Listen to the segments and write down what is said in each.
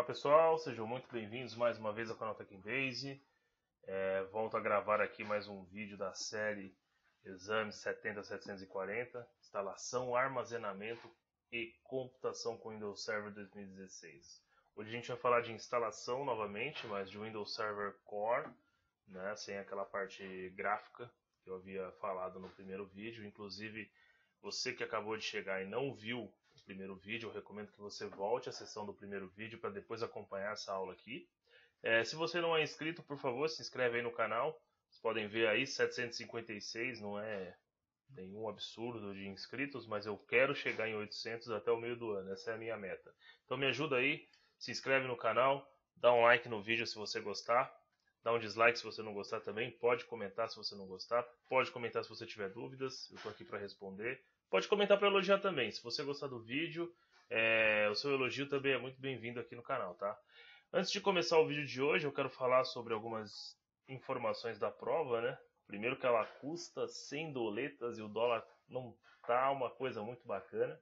pessoal, sejam muito bem-vindos mais uma vez ao canal TechnBase. Volto a gravar aqui mais um vídeo da série Exame 70740, instalação, armazenamento e computação com Windows Server 2016. Hoje a gente vai falar de instalação novamente, mas de Windows Server Core, né, sem aquela parte gráfica que eu havia falado no primeiro vídeo. Inclusive, você que acabou de chegar e não viu o primeiro vídeo, eu recomendo que você volte à sessão do primeiro vídeo para depois acompanhar essa aula aqui. Se você não é inscrito, por favor, se inscreve aí no canal. Vocês podem ver aí, 756, não é nenhum absurdo de inscritos, mas eu quero chegar em 800 até o meio do ano, essa é a minha meta. Então me ajuda aí, se inscreve no canal, dá um like no vídeo se você gostar, dá um dislike se você não gostar também, pode comentar se você não gostar, pode comentar se você tiver dúvidas, eu estou aqui para responder. Pode comentar para elogiar também, se você gostar do vídeo, o seu elogio também é muito bem-vindo aqui no canal, tá? Antes de começar o vídeo de hoje, eu quero falar sobre algumas informações da prova, né? Primeiro que ela custa 100 doletas e o dólar não tá uma coisa muito bacana,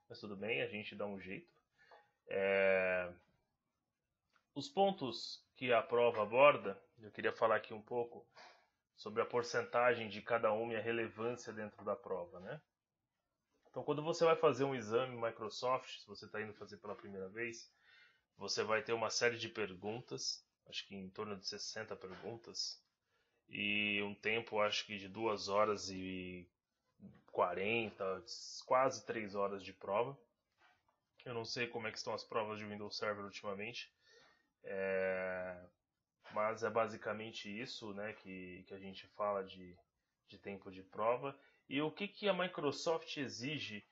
mas tudo bem, a gente dá um jeito. Os pontos que a prova aborda, eu queria falar aqui um pouco sobre a porcentagem de cada uma e a relevância dentro da prova, né? Então, quando você vai fazer um exame Microsoft, se você está indo fazer pela primeira vez, você vai ter uma série de perguntas, acho que em torno de 60 perguntas, e um tempo, acho que de 2 horas e 40, quase 3 horas de prova. Eu não sei como é que estão as provas de Windows Server ultimamente, mas é basicamente isso, né, que a gente fala de tempo de prova. E o que a Microsoft exige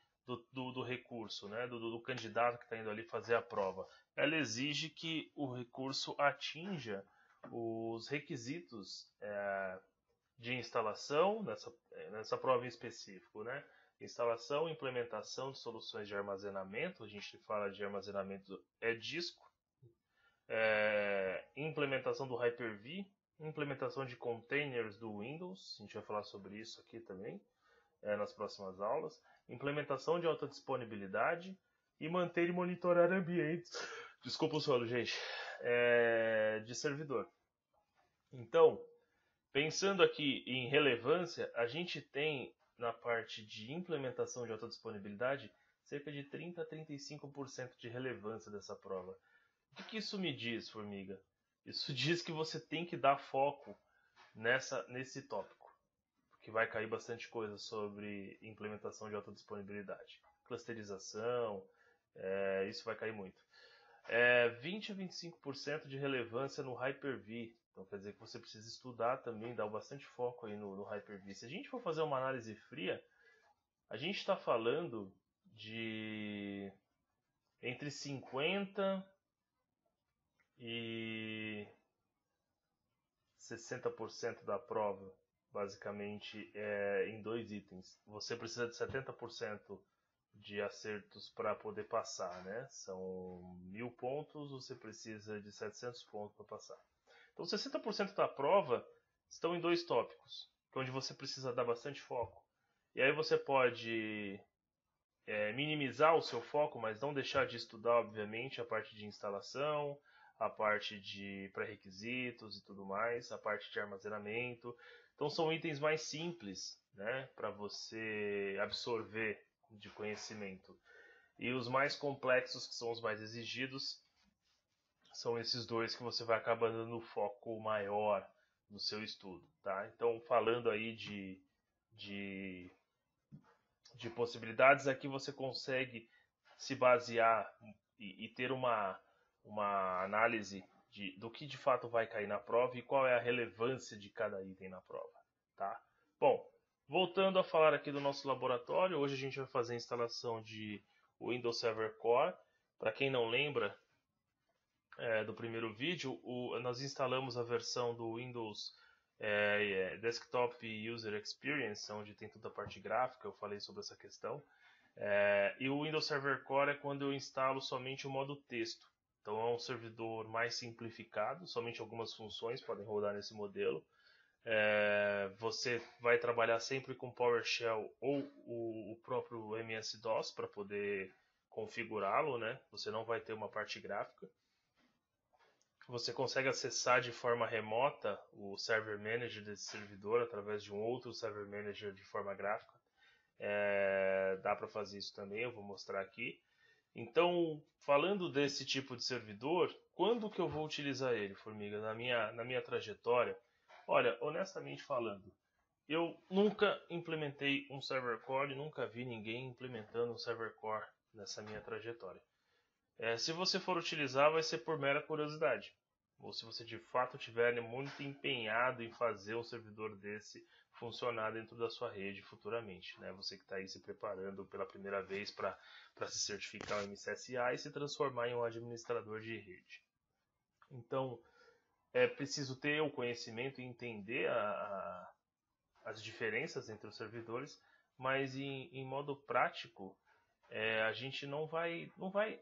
do recurso, né, do candidato que está indo ali fazer a prova? Ela exige que o recurso atinja os requisitos de instalação, nessa prova em específico, né? Instalação e implementação de soluções de armazenamento, a gente fala de armazenamento disco, implementação do Hyper-V, implementação de containers do Windows, a gente vai falar sobre isso aqui também nas próximas aulas, implementação de alta disponibilidade e manter e monitorar ambientes, desculpa o solo, gente, de servidor. Então, pensando aqui em relevância, a gente tem na parte de implementação de alta disponibilidade cerca de 30 a 35% de relevância dessa prova. O que isso me diz, formiga? Isso diz que você tem que dar foco nesse tópico, porque vai cair bastante coisa sobre implementação de alta disponibilidade. Clusterização, isso vai cair muito. 20 a 25% de relevância no Hyper-V. Então quer dizer que você precisa estudar também, dar bastante foco aí no Hyper-V. Se a gente for fazer uma análise fria, a gente está falando de entre 50 e 60% da prova, basicamente, em 2 itens. Você precisa de 70% de acertos para poder passar, né? São 1000 pontos, você precisa de 700 pontos para passar. Então, 60% da prova estão em 2 tópicos, onde você precisa dar bastante foco. E aí você pode minimizar o seu foco, mas não deixar de estudar, obviamente, a parte de instalação, a parte de pré-requisitos e tudo mais, a parte de armazenamento. Então são itens mais simples, né, para você absorver de conhecimento. E os mais complexos, que são os mais exigidos, são esses dois que você vai acabar dando foco maior no seu estudo, tá? Então, falando aí de possibilidades, aqui você consegue se basear e ter uma análise do que de fato vai cair na prova e qual é a relevância de cada item na prova, tá? Bom, voltando a falar aqui do nosso laboratório, hoje a gente vai fazer a instalação de Windows Server Core. Para quem não lembra do primeiro vídeo, nós instalamos a versão do Windows Desktop User Experience, onde tem toda a parte gráfica, eu falei sobre essa questão. E o Windows Server Core é quando eu instalo somente o modo texto. Então é um servidor mais simplificado, somente algumas funções podem rodar nesse modelo. Você vai trabalhar sempre com PowerShell ou o próprio MS-DOS para poder configurá-lo, né? Você não vai ter uma parte gráfica. Você consegue acessar de forma remota o Server Manager desse servidor através de um outro Server Manager de forma gráfica. Dá para fazer isso também, eu vou mostrar aqui. Então, falando desse tipo de servidor, quando que eu vou utilizar ele, Formiga, na minha trajetória? Olha, honestamente falando, eu nunca implementei um server core, nunca vi ninguém implementando um server core nessa minha trajetória. Se você for utilizar, vai ser por mera curiosidade. Ou se você de fato estiver muito empenhado em fazer um servidor desse funcionar dentro da sua rede futuramente. Né? Você que está aí se preparando pela primeira vez para se certificar um MCSA e se transformar em um administrador de rede. Então, é preciso ter o conhecimento e entender as diferenças entre os servidores, mas em modo prático, a gente não vai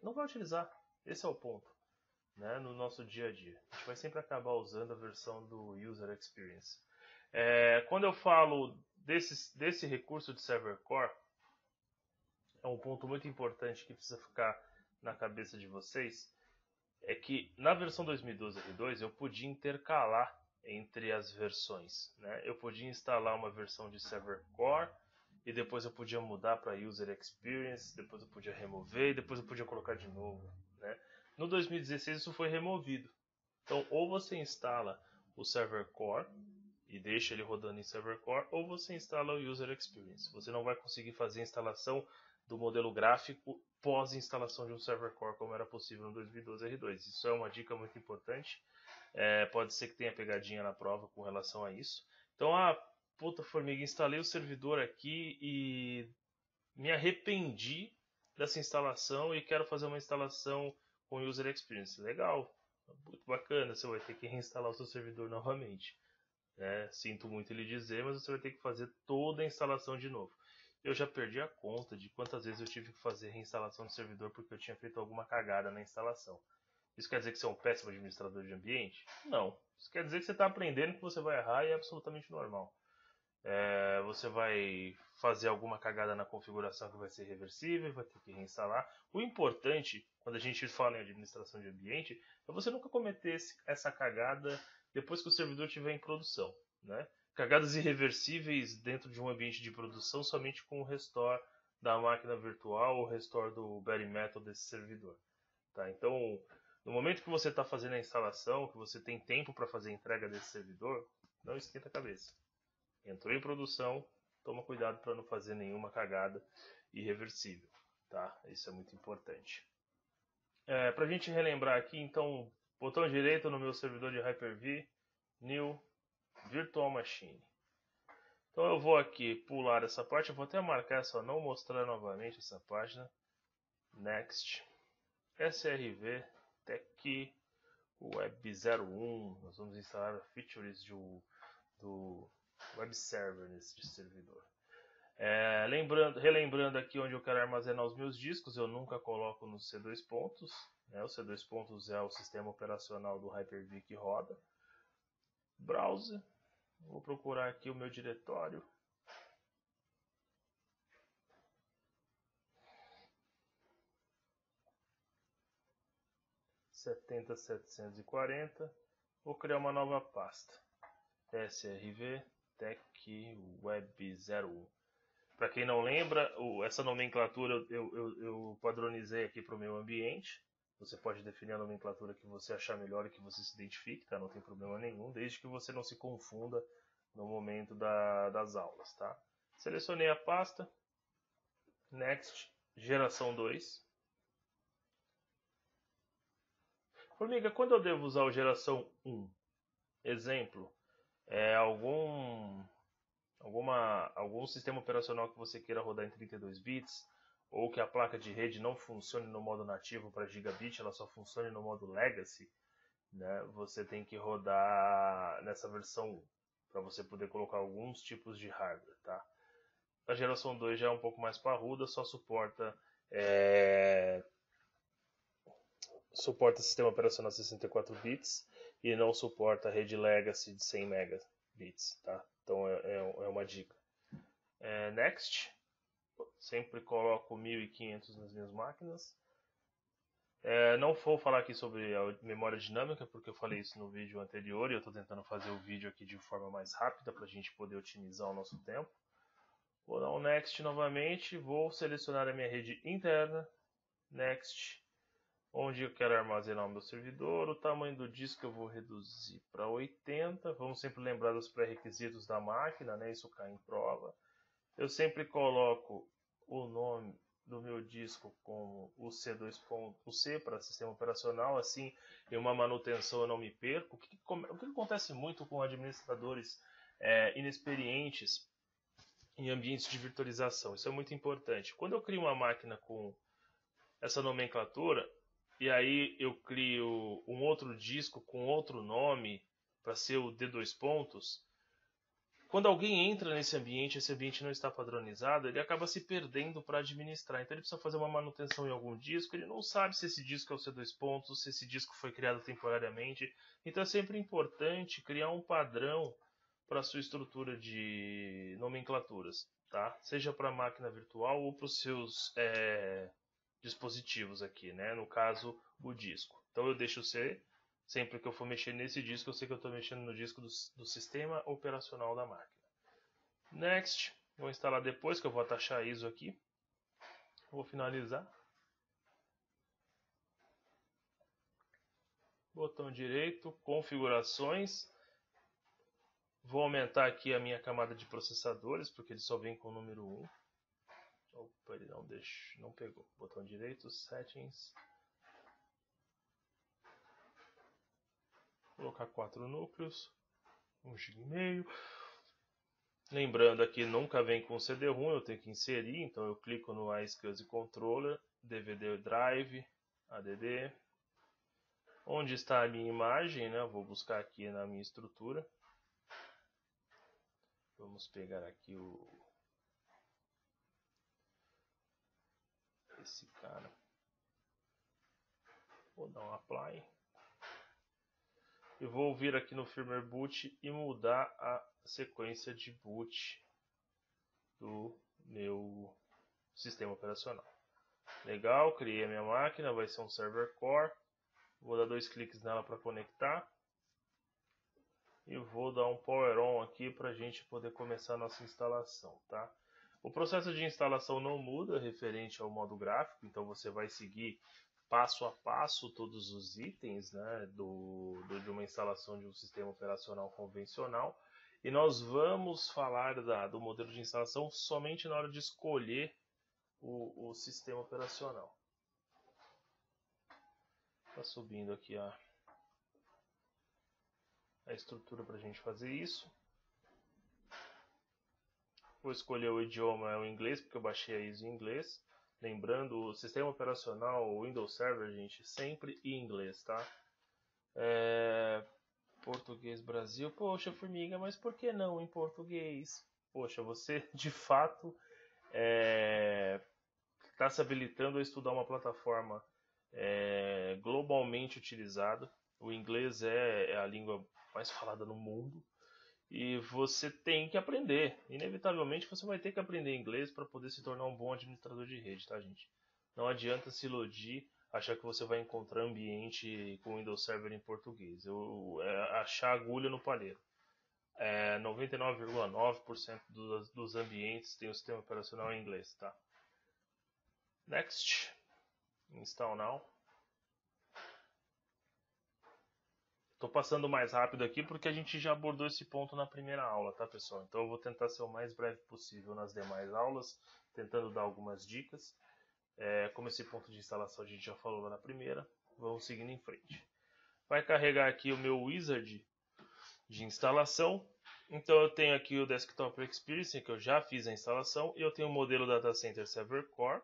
utilizar. Esse é o ponto, né, no nosso dia a dia. A gente vai sempre acabar usando a versão do User Experience. Quando eu falo desse recurso de Server Core, é um ponto muito importante que precisa ficar na cabeça de vocês, é que na versão 2012 R2 eu podia intercalar entre as versões. Né? Eu podia instalar uma versão de Server Core e depois eu podia mudar para User Experience, depois eu podia remover e depois eu podia colocar de novo. Né? No 2016 isso foi removido. Então ou você instala o Server Core e deixa ele rodando em Server Core, ou você instala o User Experience. Você não vai conseguir fazer a instalação do modelo gráfico pós-instalação de um Server Core como era possível no 2012 R2. Isso é uma dica muito importante. Pode ser que tenha pegadinha na prova com relação a isso. Então, puta formiga, instalei o servidor aqui e me arrependi dessa instalação e quero fazer uma instalação com User Experience. Legal, muito bacana, você vai ter que reinstalar o seu servidor novamente. Sinto muito lhe dizer, mas você vai ter que fazer toda a instalação de novo. Eu já perdi a conta de quantas vezes eu tive que fazer reinstalação de servidor porque eu tinha feito alguma cagada na instalação. Isso quer dizer que você é um péssimo administrador de ambiente? Não. Isso quer dizer que você está aprendendo que você vai errar e é absolutamente normal. Você vai fazer alguma cagada na configuração que vai ser reversível, vai ter que reinstalar. O importante, quando a gente fala em administração de ambiente, é você nunca cometer essa cagada depois que o servidor estiver em produção. Né? Cagadas irreversíveis dentro de um ambiente de produção somente com o restore da máquina virtual ou o restore do bare metal desse servidor. Tá? Então, no momento que você está fazendo a instalação, que você tem tempo para fazer a entrega desse servidor, não esquenta a cabeça. Entrou em produção, toma cuidado para não fazer nenhuma cagada irreversível, tá? Isso é muito importante. Para a gente relembrar aqui, então, botão direito no meu servidor de Hyper-V, New Virtual Machine. Então eu vou aqui pular essa parte, eu vou até marcar só não mostrar novamente essa página. Next, SRV Tech Web 01, nós vamos instalar features do web server nesse servidor. Relembrando aqui onde eu quero armazenar os meus discos, eu nunca coloco no C2 pontos. Né? O C2 pontos é o sistema operacional do Hyper-V que roda. Browser, vou procurar aqui o meu diretório. Vou criar uma nova pasta. SRV Tech Web 01. Para quem não lembra, essa nomenclatura eu padronizei aqui para o meu ambiente. Você pode definir a nomenclatura que você achar melhor e que você se identifique, tá? Não tem problema nenhum, desde que você não se confunda no momento das aulas, tá? Selecionei a pasta, Next, geração 2. Formiga, quando eu devo usar o geração 1? Exemplo, algum sistema operacional que você queira rodar em 32 bits, ou que a placa de rede não funcione no modo nativo para gigabit, ela só funcione no modo legacy, né? Você tem que rodar nessa versão 1, para você poder colocar alguns tipos de hardware. Tá? A geração 2 já é um pouco mais parruda, só suporta sistema operacional 64 bits e não suporta rede legacy de 100 megabits. Tá? Então é uma dica. Next, sempre coloco 1500 nas minhas máquinas. Não vou falar aqui sobre a memória dinâmica, porque eu falei isso no vídeo anterior e eu estou tentando fazer o vídeo aqui de forma mais rápida para a gente poder otimizar o nosso tempo. Vou dar um Next novamente, vou selecionar a minha rede interna, Next, onde eu quero armazenar o meu servidor, o tamanho do disco eu vou reduzir para 80, vamos sempre lembrar dos pré-requisitos da máquina, né? Isso cai em prova. Eu sempre coloco o nome do meu disco como o C para sistema operacional, assim em uma manutenção eu não me perco. O que acontece muito com administradores inexperientes em ambientes de virtualização? Isso é muito importante. Quando eu crio uma máquina com essa nomenclatura, e aí eu crio um outro disco com outro nome para ser o D2 pontos, quando alguém entra nesse ambiente, esse ambiente não está padronizado, ele acaba se perdendo para administrar. Então ele precisa fazer uma manutenção em algum disco, ele não sabe se esse disco é o C2 pontos, se esse disco foi criado temporariamente. Então é sempre importante criar um padrão para a sua estrutura de nomenclaturas, tá? Seja para a máquina virtual ou para os seus dispositivos aqui, né? No caso, o disco. Então eu deixo C. Sempre que eu for mexer nesse disco, eu sei que eu estou mexendo no disco do sistema operacional da máquina. Next. Vou instalar depois, que eu vou atachar a ISO aqui. Vou finalizar. Botão direito, configurações. Vou aumentar aqui a minha camada de processadores, porque ele só vem com o número 1. Opa, ele não pegou. Botão direito, settings. Vou colocar 4 núcleos. 1,5 GB. Lembrando aqui, nunca vem com CD-ROM, eu tenho que inserir, então eu clico no iSCSI Controller, DVD Drive, ADD. Onde está a minha imagem, né? Eu vou buscar aqui na minha estrutura. Vamos pegar aqui esse cara. Vou dar um Apply. E vou vir aqui no Firmware Boot e mudar a sequência de boot do meu sistema operacional. Legal, criei a minha máquina, vai ser um Server Core. Vou dar 2 cliques nela para conectar. E vou dar um Power On aqui para a gente poder começar a nossa instalação, tá? O processo de instalação não muda referente ao modo gráfico, então você vai seguir passo a passo todos os itens, né, de uma instalação de um sistema operacional convencional. E nós vamos falar do modelo de instalação somente na hora de escolher o sistema operacional. Está subindo aqui a estrutura para a gente fazer isso. Vou escolher o idioma o inglês, porque eu baixei a ISO em inglês. Lembrando, o sistema operacional, o Windows Server, gente, sempre em inglês, tá? Português Brasil. Poxa, Formiga, mas por que não em português? Poxa, você de fato está se habilitando a estudar uma plataforma globalmente utilizada. O inglês é a língua mais falada no mundo. E você tem que aprender. Inevitavelmente você vai ter que aprender inglês para poder se tornar um bom administrador de rede, tá, gente? Não adianta se iludir, achar que você vai encontrar ambiente com Windows Server em português. Achar agulha no palheiro. 99,9% dos ambientes tem o sistema operacional em inglês, tá? Next. Install now. Estou passando mais rápido aqui porque a gente já abordou esse ponto na primeira aula, tá, pessoal? Então eu vou tentar ser o mais breve possível nas demais aulas, tentando dar algumas dicas. Como esse ponto de instalação a gente já falou lá na primeira, vamos seguindo em frente. Vai carregar aqui o meu wizard de instalação. Então eu tenho aqui o Desktop Experience, que eu já fiz a instalação, e eu tenho o modelo Data Center Server Core.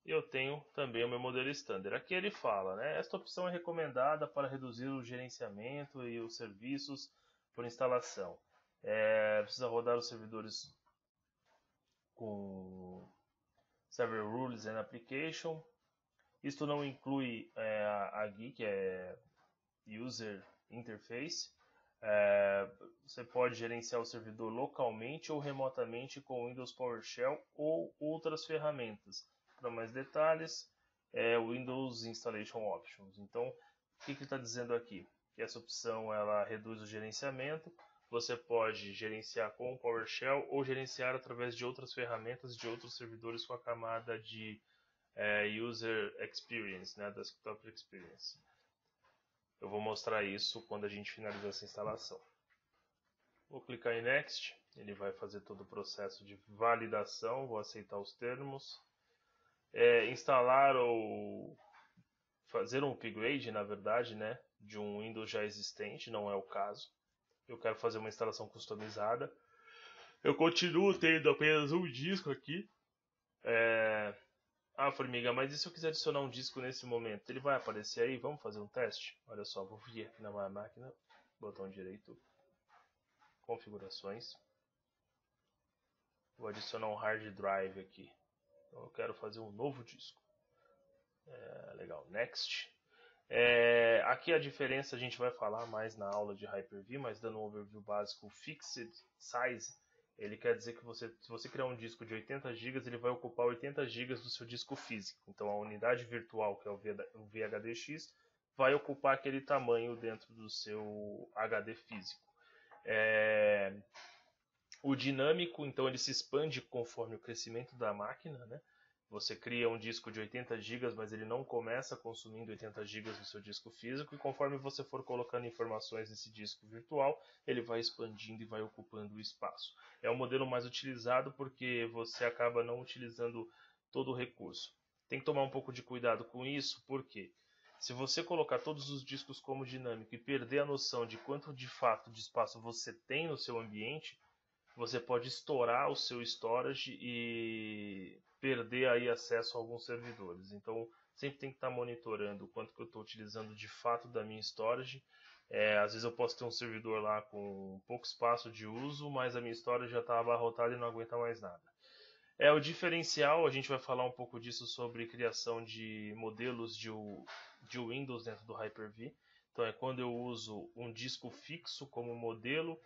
Eu tenho também o meu modelo standard. Aqui ele fala, né? Esta opção é recomendada para reduzir o gerenciamento e os serviços por instalação. Precisa rodar os servidores com Server Rules and Application. Isto não inclui a GUI, que é User Interface. Você pode gerenciar o servidor localmente ou remotamente com Windows PowerShell ou outras ferramentas. Para mais detalhes, é o Windows Installation Options. Então, o que ele está dizendo aqui? Que essa opção ela reduz o gerenciamento. Você pode gerenciar com o PowerShell ou gerenciar através de outras ferramentas de outros servidores com a camada de User Experience, né, Desktop Experience. Eu vou mostrar isso quando a gente finalizar essa instalação. Vou clicar em Next, ele vai fazer todo o processo de validação, vou aceitar os termos. Instalar ou fazer um upgrade, na verdade, né, de um Windows já existente, não é o caso. Eu quero fazer uma instalação customizada. Eu continuo tendo apenas um disco aqui. Formiga, mas e se eu quiser adicionar um disco nesse momento? Ele vai aparecer aí? Vamos fazer um teste? Olha só, vou vir aqui na minha máquina, botão direito, configurações. Vou adicionar um hard drive aqui. Então eu quero fazer um novo disco. Legal, Next. Aqui a diferença a gente vai falar mais na aula de Hyper-V, mas dando um overview básico, Fixed Size, ele quer dizer que se você criar um disco de 80 GB, ele vai ocupar 80 GB do seu disco físico. Então a unidade virtual, que é o VHDX, vai ocupar aquele tamanho dentro do seu HD físico. O dinâmico, então, ele se expande conforme o crescimento da máquina, né? Você cria um disco de 80 GB, mas ele não começa consumindo 80 GB do seu disco físico, e conforme você for colocando informações nesse disco virtual, ele vai expandindo e vai ocupando o espaço. É o modelo mais utilizado porque você acaba não utilizando todo o recurso. Tem que tomar um pouco de cuidado com isso, porque se você colocar todos os discos como dinâmico e perder a noção de quanto de fato de espaço você tem no seu ambiente, você pode estourar o seu storage e perder aí acesso a alguns servidores. Então, sempre tem que estar monitorando o quanto que eu estou utilizando de fato da minha storage. Às vezes eu posso ter um servidor lá com pouco espaço de uso, mas a minha storage já está abarrotada e não aguenta mais nada. O diferencial, a gente vai falar um pouco disso sobre criação de modelos de Windows dentro do Hyper-V. Então é quando eu uso um disco fixo como modelo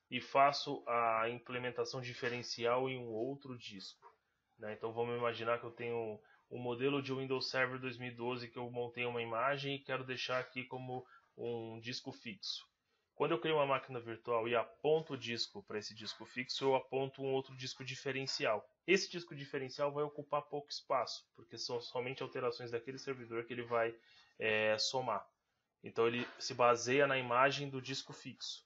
e faço a implementação diferencial em um outro disco, né? Então vamos imaginar que eu tenho um modelo de Windows Server 2012 que eu montei uma imagem e quero deixar aqui como um disco fixo. Quando eu crio uma máquina virtual e aponto o disco para esse disco fixo, eu aponto um outro disco diferencial. Esse disco diferencial vai ocupar pouco espaço, porque são somente alterações daquele servidor que ele vai somar. Então ele se baseia na imagem do disco fixo.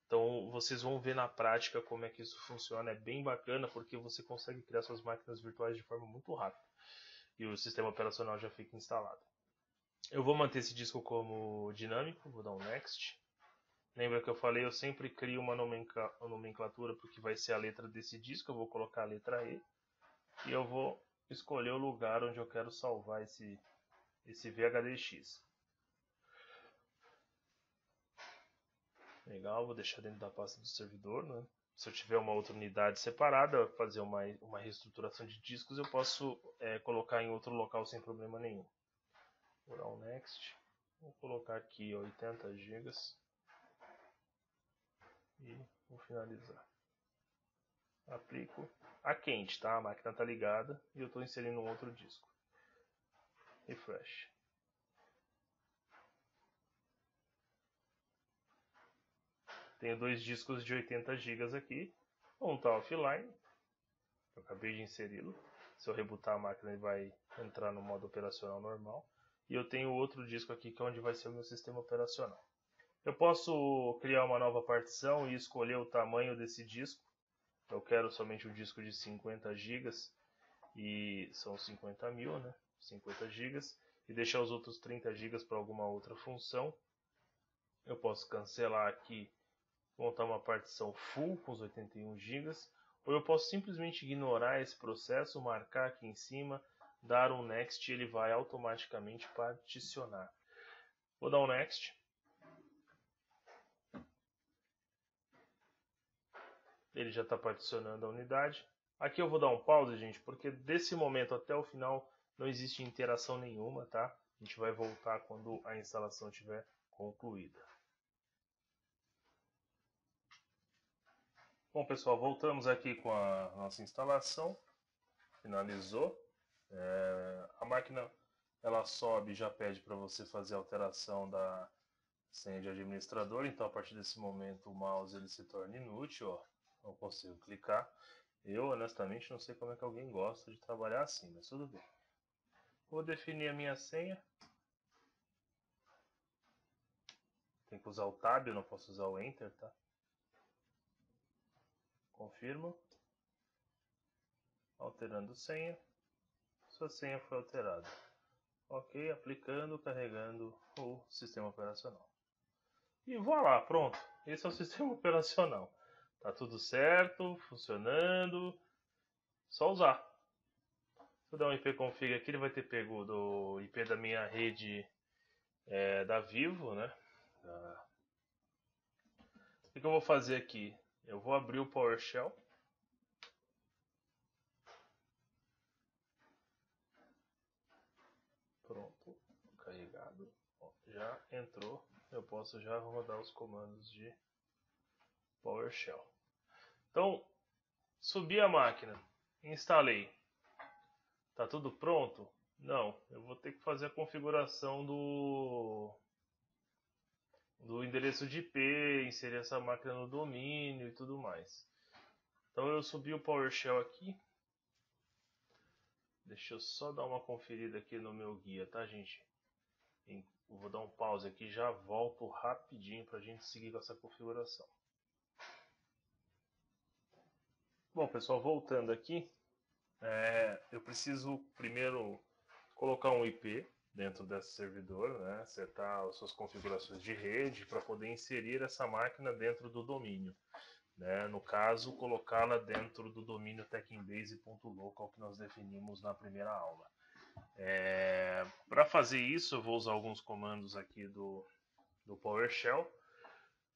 Então vocês vão ver na prática como é que isso funciona, é bem bacana porque você consegue criar suas máquinas virtuais de forma muito rápida e o sistema operacional já fica instalado. Eu vou manter esse disco como dinâmico, vou dar um Next. Lembra que eu falei, eu sempre crio uma nomenclatura porque vai ser a letra desse disco, eu vou colocar a letra E e eu vou escolher o lugar onde eu quero salvar esse VHDX. Legal, vou deixar dentro da pasta do servidor, né? Se eu tiver uma outra unidade separada, fazer uma reestruturação de discos, eu posso colocar em outro local sem problema nenhum. Vou dar um Next. Vou colocar aqui 80 GB. E vou finalizar. Aplico. A quente, tá? A máquina está ligada e eu estou inserindo um outro disco. Refresh. Tenho dois discos de 80 GB aqui. Um está offline. Eu acabei de inseri-lo. Se eu rebootar a máquina, ele vai entrar no modo operacional normal. E eu tenho outro disco aqui que é onde vai ser o meu sistema operacional. Eu posso criar uma nova partição e escolher o tamanho desse disco. Eu quero somente um disco de 50 GB e são 50.000, né? 50 GB e deixar os outros 30 GB para alguma outra função. Eu posso cancelar aqui, montar uma partição full com os 81 GB. Ou eu posso simplesmente ignorar esse processo, marcar aqui em cima, dar um Next e ele vai automaticamente particionar. Vou dar um Next. Ele já está particionando a unidade. Aqui eu vou dar um pause, gente, porque desse momento até o final não existe interação nenhuma, tá? A gente vai voltar quando a instalação estiver concluída. Bom, pessoal, voltamos aqui com a nossa instalação. Finalizou. A máquina ela sobe e já pede para você fazer a alteração da senha de administrador. Então, a partir desse momento, o mouse ele se torna inútil, ó. Não consigo clicar. Eu, honestamente, não sei como é que alguém gosta de trabalhar assim, mas tudo bem. Vou definir a minha senha. Tem que usar o Tab, eu não posso usar o Enter, tá? Confirmo. Alterando senha. Sua senha foi alterada. Ok, aplicando, carregando o sistema operacional. E voilà, pronto. Esse é o sistema operacional. Tá tudo certo, funcionando. Só usar. Se eu der um ipconfig aqui, ele vai ter pego do IP da minha rede da Vivo, né? O que eu vou fazer aqui? Eu vou abrir o PowerShell. Pronto, carregado. Ó, já entrou. Eu posso já rodar os comandos de PowerShell. Então, subi a máquina, instalei. Tá tudo pronto? Não, eu vou ter que fazer a configuração do endereço de IP, inserir essa máquina no domínio e tudo mais. Então eu subi o PowerShell aqui. Deixa eu só dar uma conferida aqui no meu guia, tá, gente? Eu vou dar um pause aqui e já volto rapidinho para a gente seguir com essa configuração. Bom, pessoal, voltando aqui, eu preciso primeiro colocar um IP dentro desse servidor, né? Setar as suas configurações de rede para poder inserir essa máquina dentro do domínio. Né? No caso, colocá-la dentro do domínio techinbase.local que nós definimos na primeira aula. Para fazer isso, eu vou usar alguns comandos aqui do PowerShell.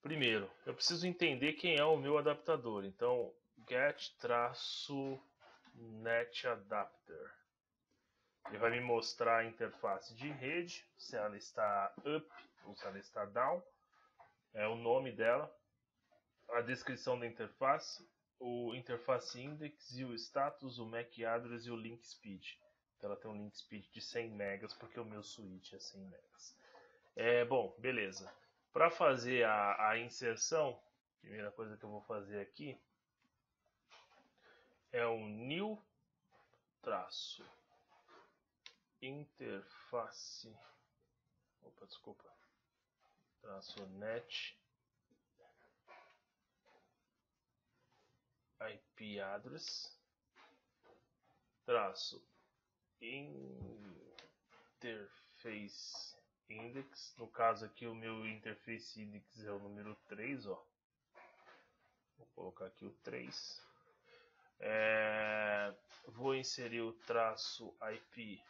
Primeiro, eu preciso entender quem é o meu adaptador. Então, get-netadapter. Ele vai me mostrar a interface de rede, se ela está up ou se ela está down, o nome dela, a descrição da interface, o interface index e o status, o MAC address e o link speed. Então ela tem um link speed de 100 megas porque o meu switch é 100 megas. Bom, beleza. Para fazer a inserção, a primeira coisa que eu vou fazer aqui é um new traço interface, traço net IP address, traço interface index. No caso aqui o meu interface index é o número 3, ó. Vou colocar aqui o 3. Vou inserir o traço IP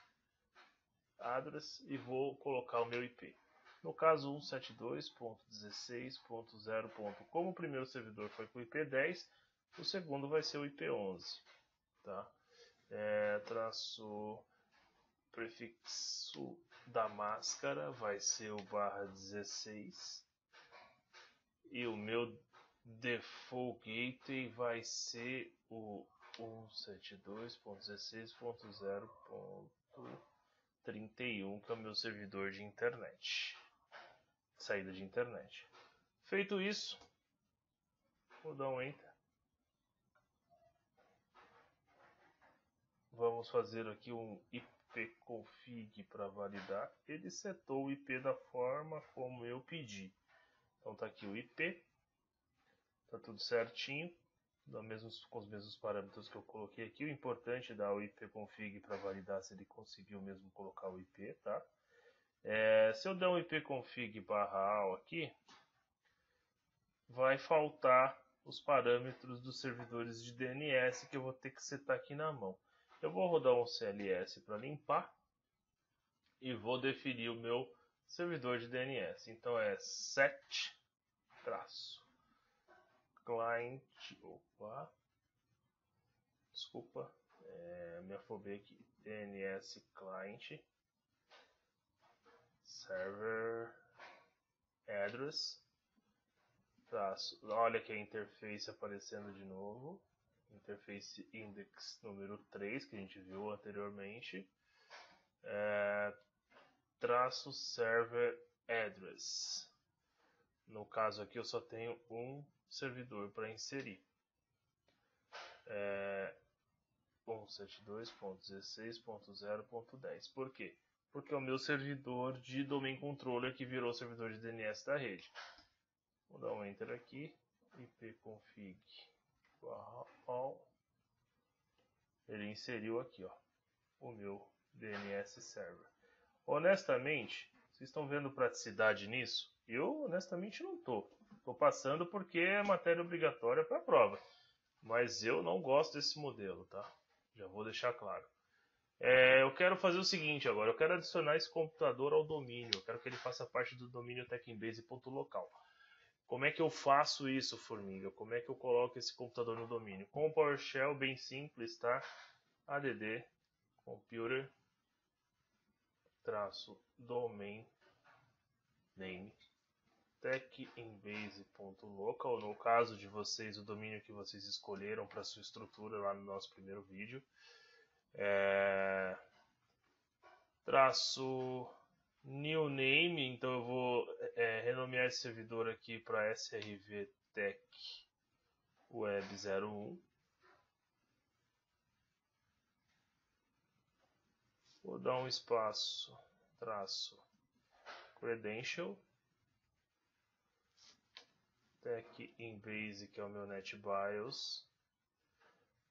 address e vou colocar o meu IP. No caso 172.16.0. Como o primeiro servidor foi com o IP 10, o segundo vai ser o IP 11. Tá? Traço prefixo da máscara vai ser o /16 e o meu default gateway vai ser o 172.16.0.31, que é o meu servidor de internet, saída de internet. Feito isso, vou dar um enter. Vamos fazer aqui um ipconfig para validar. Ele setou o IP da forma como eu pedi. Então tá aqui o IP, tá tudo certinho, com os mesmos parâmetros que eu coloquei aqui. O importante é dar o ipconfig para validar se ele conseguiu mesmo colocar o IP, tá? Se eu der um ipconfig /all aqui, vai faltar os parâmetros dos servidores de DNS que eu vou ter que setar aqui na mão. Eu vou rodar um CLS para limpar e vou definir o meu servidor de DNS. Então é set client, me afobei aqui, DNS client server address traço, olha aqui a interface aparecendo de novo, interface index número 3 que a gente viu anteriormente, traço server address. No caso aqui eu só tenho um servidor para inserir. 172.16.0.10. Por quê? Porque é o meu servidor de domain controller que virou servidor de DNS da rede. Vou dar um enter aqui, ipconfig/all. Ele inseriu aqui, ó, o meu DNS server. Honestamente, vocês estão vendo praticidade nisso? Eu honestamente não estou. Estou passando porque é matéria obrigatória para a prova. Mas eu não gosto desse modelo, tá? Já vou deixar claro. Eu quero fazer o seguinte agora. Eu quero adicionar esse computador ao domínio. Eu quero que ele faça parte do domínio techembase.local. Como é que eu faço isso, formiga? Como é que eu coloco esse computador no domínio? Com o PowerShell, bem simples, tá? add computer -domain name techembase.local. No caso de vocês, o domínio que vocês escolheram para sua estrutura lá no nosso primeiro vídeo. Traço new name, então eu vou renomear esse servidor aqui para SRV Tech Web 01. Vou dar um espaço, traço credential, techembase, que é o meu NetBIOS,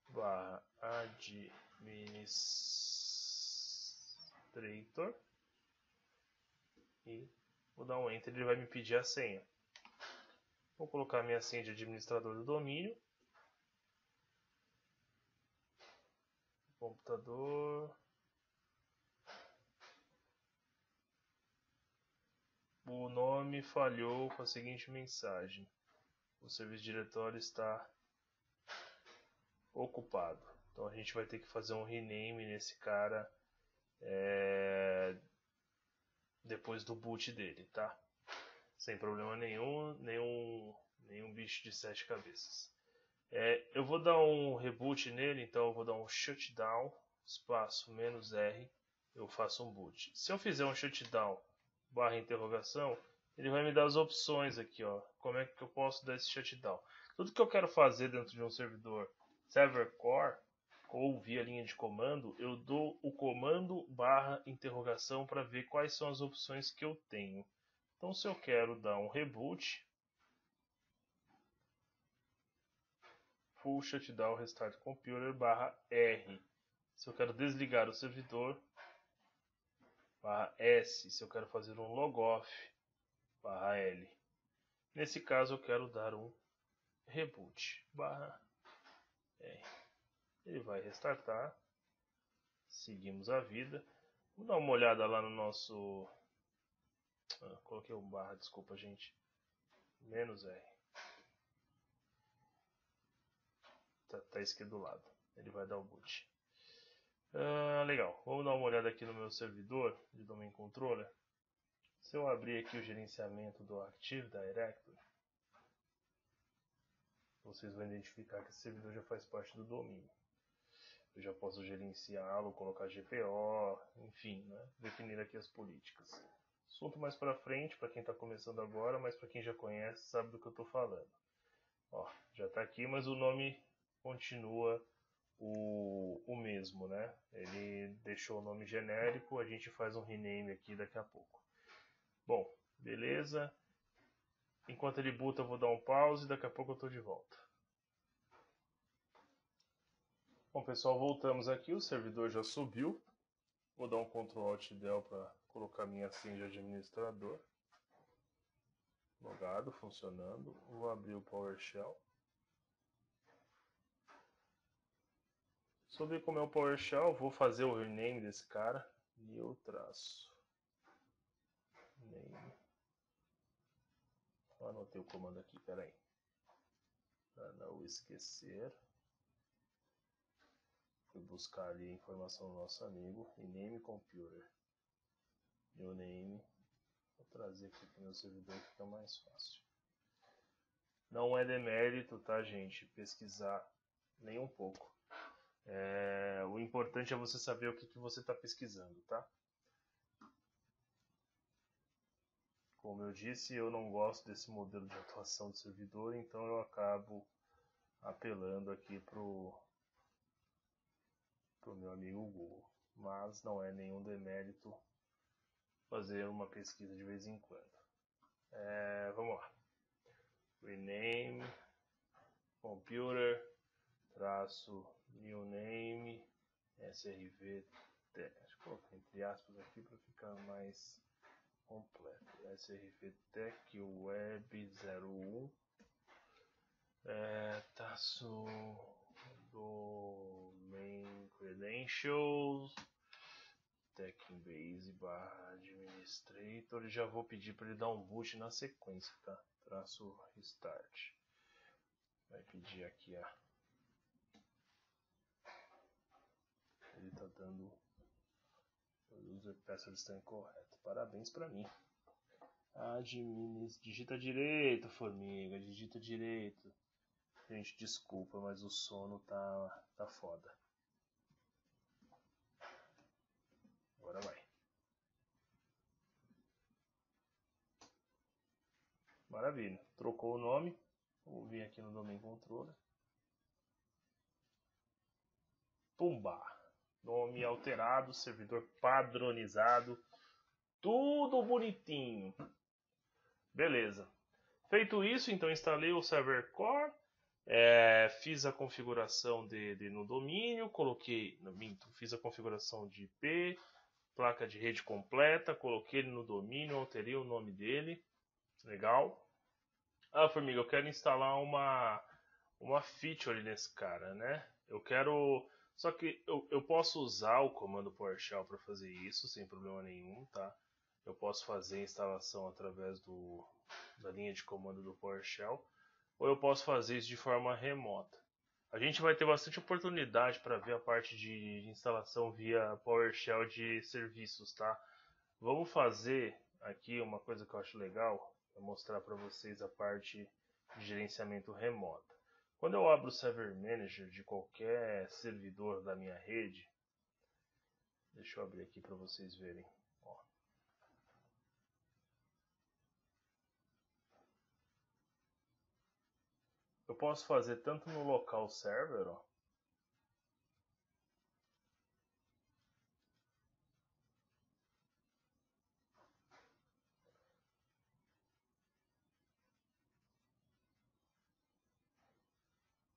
/administrator, e vou dar um enter, ele vai me pedir a senha. Vou colocar minha senha de administrador do domínio, computador, o nome falhou com a seguinte mensagem: o serviço diretório está ocupado. Então a gente vai ter que fazer um rename nesse cara depois do boot dele, tá? Sem problema nenhum bicho de 7 cabeças. Eu vou dar um reboot nele, então eu vou dar um shutdown, espaço -R, eu faço um boot. Se eu fizer um shutdown /interrogação, ele vai me dar as opções aqui, ó. Como é que eu posso dar esse shutdown? Tudo que eu quero fazer dentro de um servidor server core ou via linha de comando, eu dou o comando /interrogação para ver quais são as opções que eu tenho. Então, se eu quero dar um reboot, full shutdown restart computer /R. Se eu quero desligar o servidor, /S. Se eu quero fazer um logoff, /L. Nesse caso eu quero dar um reboot, /R. Ele vai restartar. Seguimos a vida. Vou dar uma olhada lá no nosso... coloquei um barra, desculpa gente. -R. Tá escrito do lado. Ele vai dar o boot. Legal. Vamos dar uma olhada aqui no meu servidor de domain controller. Se eu abrir aqui o gerenciamento do Active Directory, vocês vão identificar que esse servidor já faz parte do domínio. Eu já posso gerenciá-lo, colocar GPO, enfim, né? Definir aqui as políticas. Assunto mais para frente, para quem está começando agora, mas para quem já conhece, sabe do que eu estou falando. Ó, já está aqui, mas o nome continua o mesmo, né? Ele deixou o nome genérico, a gente faz um rename aqui daqui a pouco. Bom, beleza. Enquanto ele boota, eu vou dar um pause e daqui a pouco eu estou de volta. Bom, pessoal, voltamos aqui. O servidor já subiu. Vou dar um Ctrl Alt Del para colocar minha senha de administrador. Logado, funcionando. Vou abrir o PowerShell. Sobre como é o PowerShell, vou fazer o rename desse cara. New traço name. Anotei o comando aqui, peraí. Para não esquecer. Fui buscar ali a informação do nosso amigo. Rename computer. New name. Vou trazer aqui para o meu servidor que fica mais fácil. Não é demérito, tá, gente? Pesquisar nem um pouco. O importante é você saber o que você está pesquisando, tá? Como eu disse, eu não gosto desse modelo de atuação de servidor, então eu acabo apelando aqui pro meu amigo Google. Mas não é nenhum demérito fazer uma pesquisa de vez em quando. Vamos lá. Rename, computer, traço, new name, srv, acho que coloquei entre aspas aqui para ficar mais completo. srv-tech web 01, traço, domain credentials, techbase /administrator, e já vou pedir para ele dar um boot na sequência, tá? Traço restart. Vai pedir aqui ele tá dando o user password está incorreto. Parabéns para mim. Digita direito, formiga, digita direito. Gente, desculpa, mas o sono tá foda. Agora vai. Maravilha. Trocou o nome. Vou vir aqui no Domain Controller. Pumba. Nome alterado, servidor padronizado. Tudo bonitinho. Beleza. Feito isso, então instalei o Server Core. Fiz a configuração no domínio. Fiz a configuração de IP. Placa de rede completa. Coloquei ele no domínio. Alterei o nome dele. Legal. Formiga, eu quero instalar uma feature nesse cara, né? Só que eu posso usar o comando PowerShell para fazer isso, sem problema nenhum, tá? Eu posso fazer a instalação através da linha de comando do PowerShell, ou eu posso fazer isso de forma remota. A gente vai ter bastante oportunidade para ver a parte de instalação via PowerShell de serviços, tá? Vamos fazer aqui uma coisa que eu acho legal. Vou mostrar para vocês a parte de gerenciamento remoto. Quando eu abro o Server Manager de qualquer servidor da minha rede, deixa eu abrir aqui para vocês verem. Ó. Eu posso fazer tanto no local server, ó,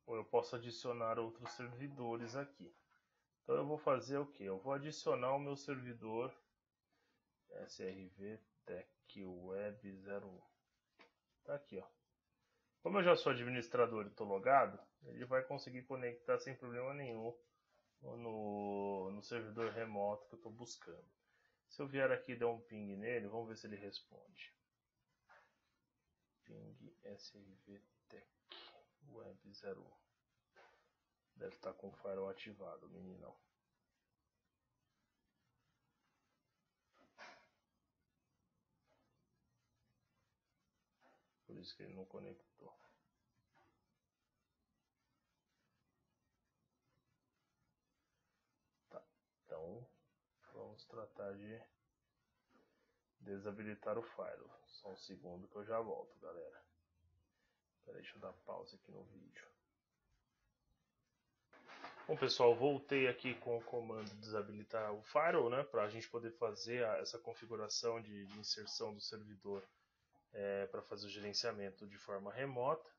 ou eu posso adicionar outros servidores aqui. Então eu vou fazer o que? Eu vou adicionar o meu servidor srv-tech web 01. Tá aqui, ó. Como eu já sou administrador e estou logado, ele vai conseguir conectar sem problema nenhum no servidor remoto que eu estou buscando. Se eu vier aqui e der um ping nele, vamos ver se ele responde. Ping srv-tech web 01. Deve estar com o firewall ativado, meninão. Por isso que ele não conectou. Tá, então vamos tratar de desabilitar o firewall. Só um segundo que eu já volto, galera. Peraí, deixa eu dar pausa aqui no vídeo. Bom, pessoal, voltei aqui com o comando desabilitar o firewall, né, para a gente poder fazer essa configuração de inserção do servidor para fazer o gerenciamento de forma remota.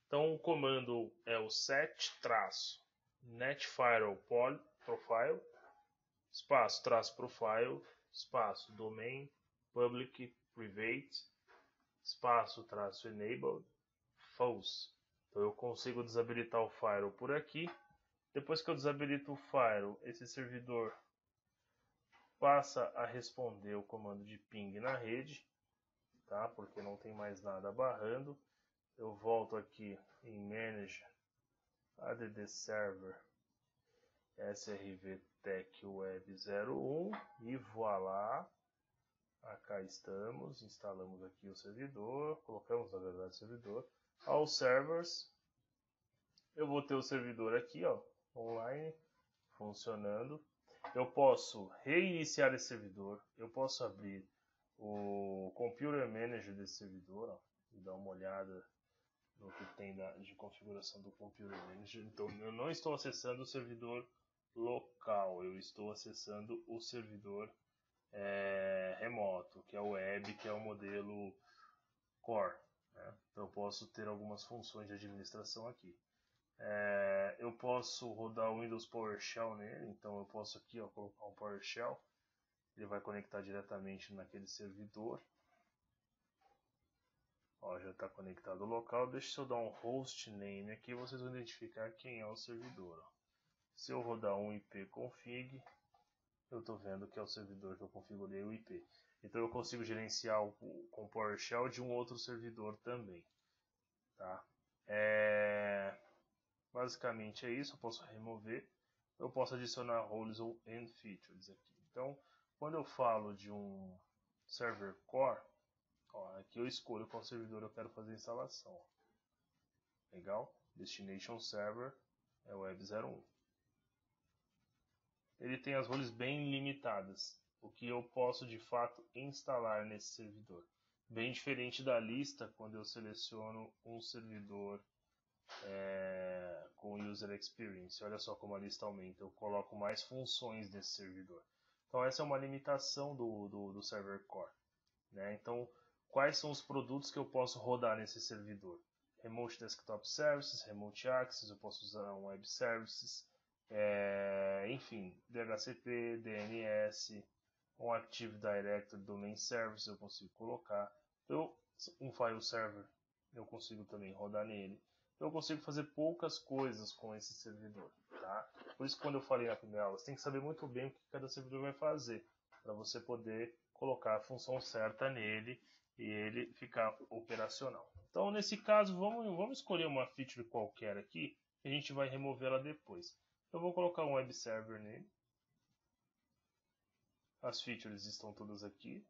Então, o comando é o set-netfirewall-profile, espaço, -profile, espaço, domain, public, private, espaço, -enabled, false. Então, eu consigo desabilitar o firewall por aqui. Depois que eu desabilito o firewall, esse servidor passa a responder o comando de ping na rede, tá? Porque não tem mais nada barrando. Eu volto aqui em Manage add server srv-tech web 01 e voilá, cá estamos, instalamos aqui o servidor, colocamos na verdade o servidor, all servers, eu vou ter o servidor aqui, ó, online, funcionando. Eu posso reiniciar esse servidor, eu posso abrir o Computer Manager desse servidor, ó, e dar uma olhada no que tem de configuração do Computer Manager. Então eu não estou acessando o servidor local, eu estou acessando o servidor remoto, que é o web, que é o modelo Core, né? Então eu posso ter algumas funções de administração aqui. Eu posso rodar o Windows PowerShell nele, então eu posso aqui, ó, colocar um PowerShell, ele vai conectar diretamente naquele servidor. Ó, já está conectado o local. Deixa eu dar um host name aqui, vocês vão identificar quem é o servidor. Ó. Se eu rodar um ipconfig, eu estou vendo que é o servidor que eu configurei o IP. Então eu consigo gerenciar com PowerShell de um outro servidor também. Tá? Basicamente é isso. Eu posso remover, eu posso adicionar roles ou end features aqui. Então, quando eu falo de um server core, ó, aqui eu escolho qual servidor eu quero fazer a instalação. Ó. Legal? Destination Server é o Web01. Ele tem as roles bem limitadas, o que eu posso de fato instalar nesse servidor. Bem diferente da lista, quando eu seleciono um servidor com User Experience. Olha só como a lista aumenta, eu coloco mais funções nesse servidor. Então essa é uma limitação do Server Core. Né? Então, quais são os produtos que eu posso rodar nesse servidor? Remote Desktop Services, Remote Access, eu posso usar um Web Services, enfim, DHCP, DNS, um Active Directory Domain Service eu consigo colocar, um File Server eu consigo também rodar nele. Eu consigo fazer poucas coisas com esse servidor. Tá? Por isso, quando eu falei na primeira aula, você tem que saber muito bem o que cada servidor vai fazer, para você poder colocar a função certa nele e ele ficar operacional. Então, nesse caso, vamos escolher uma feature qualquer aqui, e a gente vai removê-la depois. Eu vou colocar um web server nele. As features estão todas aqui.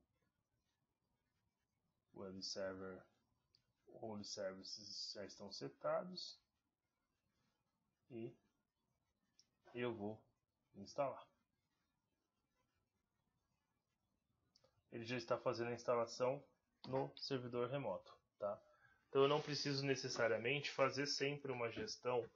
Web server, role services já estão setados. E eu vou instalar. Ele já está fazendo a instalação no servidor remoto. Tá? Então eu não preciso necessariamente fazer sempre uma gestão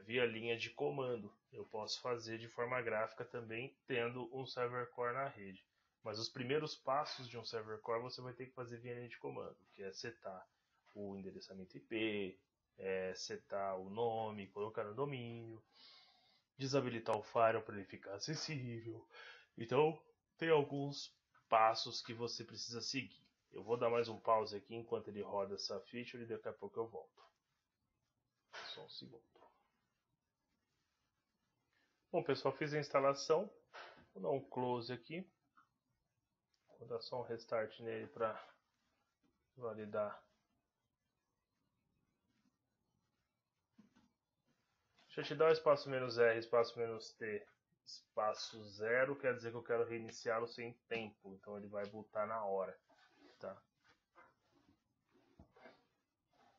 via linha de comando. Eu posso fazer de forma gráfica também, tendo um server core na rede. Mas os primeiros passos de um server core você vai ter que fazer via linha de comando, que é setar o endereçamento IP, setar o nome, colocar no domínio, desabilitar o firewall para ele ficar acessível. Então, tem alguns passos que você precisa seguir. Eu vou dar mais um pause aqui enquanto ele roda essa feature e daqui a pouco eu volto. Só um segundo. Bom, pessoal, fiz a instalação. Vou dar um close aqui. Vou dar só um restart nele para validar. Deixa eu te dar o espaço "-r", espaço "-t", espaço 0, quer dizer que eu quero reiniciá-lo sem tempo. Então ele vai botar na hora. Tá?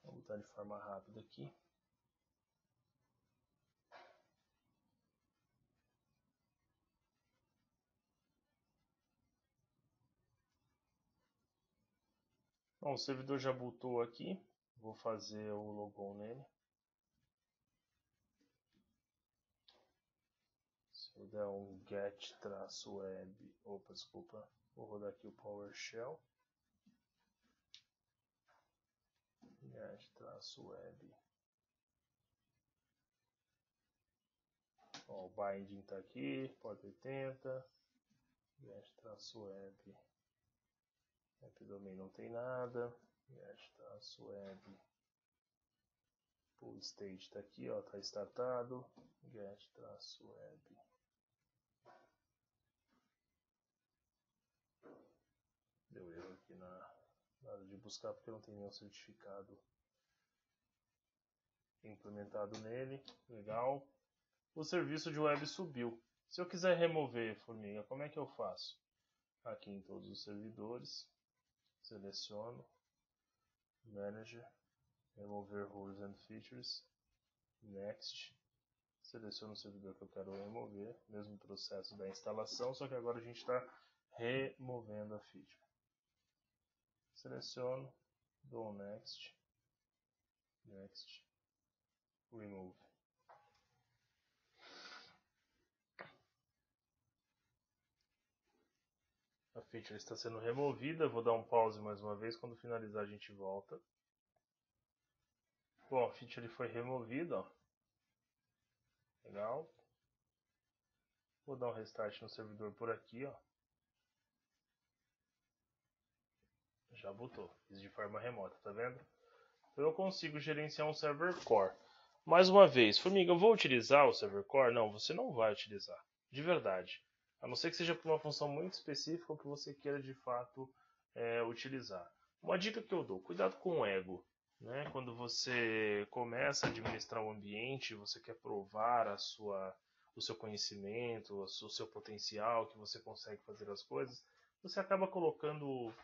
Vou botar de forma rápida aqui. Bom, o servidor já bootou aqui. Vou fazer o logon nele. Se eu der um get-web, opa, desculpa, vou rodar aqui o PowerShell. Get-web. Ó, o binding está aqui, porta 80. Get-web. Domain não tem nada. Get-web. Pull state está aqui, ó, está startado. Get-web. Deu erro aqui na hora de buscar porque não tem nenhum certificado implementado nele. Legal. O serviço de web subiu. Se eu quiser remover, formiga, como é que eu faço? Aqui em todos os servidores, seleciono Manager, remover roles and features, Next, seleciono o servidor que eu quero remover, mesmo processo da instalação, só que agora a gente está removendo a feature. Seleciono, dou next, next, remove. A feature está sendo removida, vou dar um pause mais uma vez, quando finalizar a gente volta. Bom, a feature foi removida, ó. Legal. Vou dar um restart no servidor por aqui, ó. Já botou, fiz de forma remota, tá vendo? Então eu consigo gerenciar um server core. Mais uma vez, Formiga, eu vou utilizar o server core? Não, você não vai utilizar, de verdade. A não ser que seja para uma função muito específica ou que você queira de fato utilizar. Uma dica que eu dou, cuidado com o ego. Né? Quando você começa a administrar um ambiente, você quer provar o seu conhecimento, o seu potencial, que você consegue fazer as coisas, você acaba colocando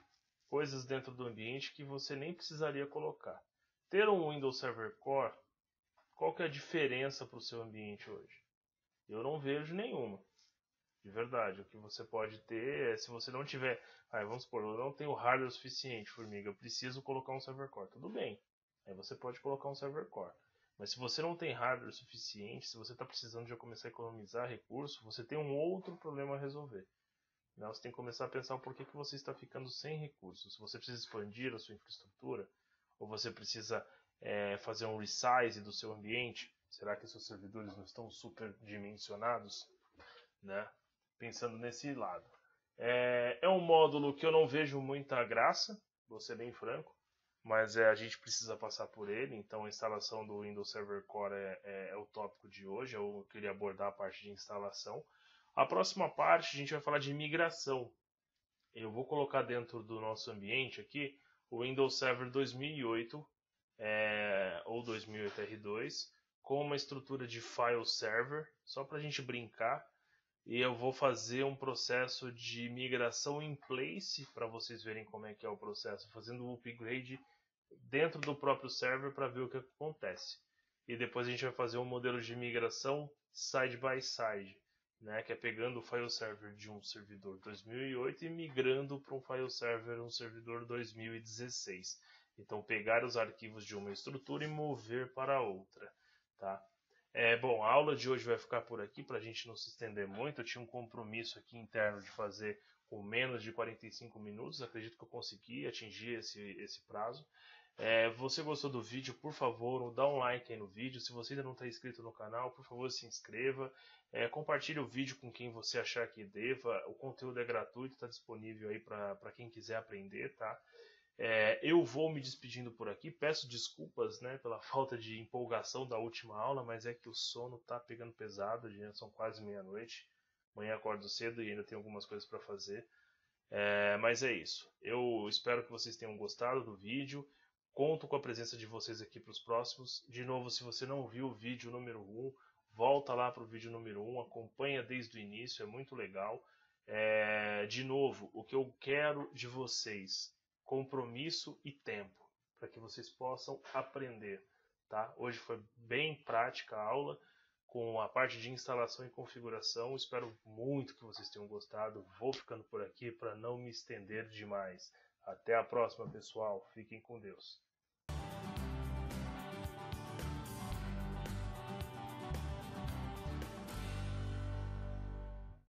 coisas dentro do ambiente que você nem precisaria colocar. Ter um Windows Server Core, qual que é a diferença para o seu ambiente hoje? Eu não vejo nenhuma. De verdade, o que você pode ter é, se você não tiver, vamos supor, eu não tenho hardware suficiente, Formiga, eu preciso colocar um server core, tudo bem, aí você pode colocar um server core, mas se você não tem hardware suficiente, se você está precisando de começar a economizar recursos, você tem um outro problema a resolver. Você tem que começar a pensar por que você está ficando sem recursos, se você precisa expandir a sua infraestrutura, ou você precisa fazer um resize do seu ambiente, será que seus servidores não estão superdimensionados, né? Pensando nesse lado. É um módulo que eu não vejo muita graça, vou ser bem franco, mas a gente precisa passar por ele, então a instalação do Windows Server Core é o tópico de hoje, eu queria abordar a parte de instalação. A próxima parte a gente vai falar de migração. Eu vou colocar dentro do nosso ambiente aqui o Windows Server 2008 ou 2008 R2 com uma estrutura de file server, só para a gente brincar. E eu vou fazer um processo de migração em place para vocês verem como é que é o processo, fazendo o upgrade dentro do próprio server para ver o que acontece. E depois a gente vai fazer um modelo de migração side by side, né, que é pegando o file server de um servidor 2008 e migrando para um file server um servidor 2016. Então pegar os arquivos de uma estrutura e mover para outra, tá? Bom, a aula de hoje vai ficar por aqui para a gente não se estender muito. Eu tinha um compromisso aqui interno de fazer com menos de 45 minutos. Acredito que eu consegui atingir esse prazo. Você gostou do vídeo? Por favor, dá um like aí no vídeo. Se você ainda não está inscrito no canal, por favor, se inscreva. Compartilhe o vídeo com quem você achar que deva. O conteúdo é gratuito, está disponível aí para quem quiser aprender, tá? Eu vou me despedindo por aqui, peço desculpas, né, pela falta de empolgação da última aula, mas é que o sono tá pegando pesado, já são quase meia-noite, amanhã acordo cedo e ainda tenho algumas coisas para fazer, mas é isso, eu espero que vocês tenham gostado do vídeo, conto com a presença de vocês aqui para os próximos. De novo, se você não viu o vídeo número 1, volta lá para o vídeo número 1, acompanha desde o início, é muito legal. De novo, o que eu quero de vocês, compromisso e tempo, para que vocês possam aprender, tá? Hoje foi bem prática a aula, com a parte de instalação e configuração. Espero muito que vocês tenham gostado. Vou ficando por aqui para não me estender demais. Até a próxima, pessoal. Fiquem com Deus.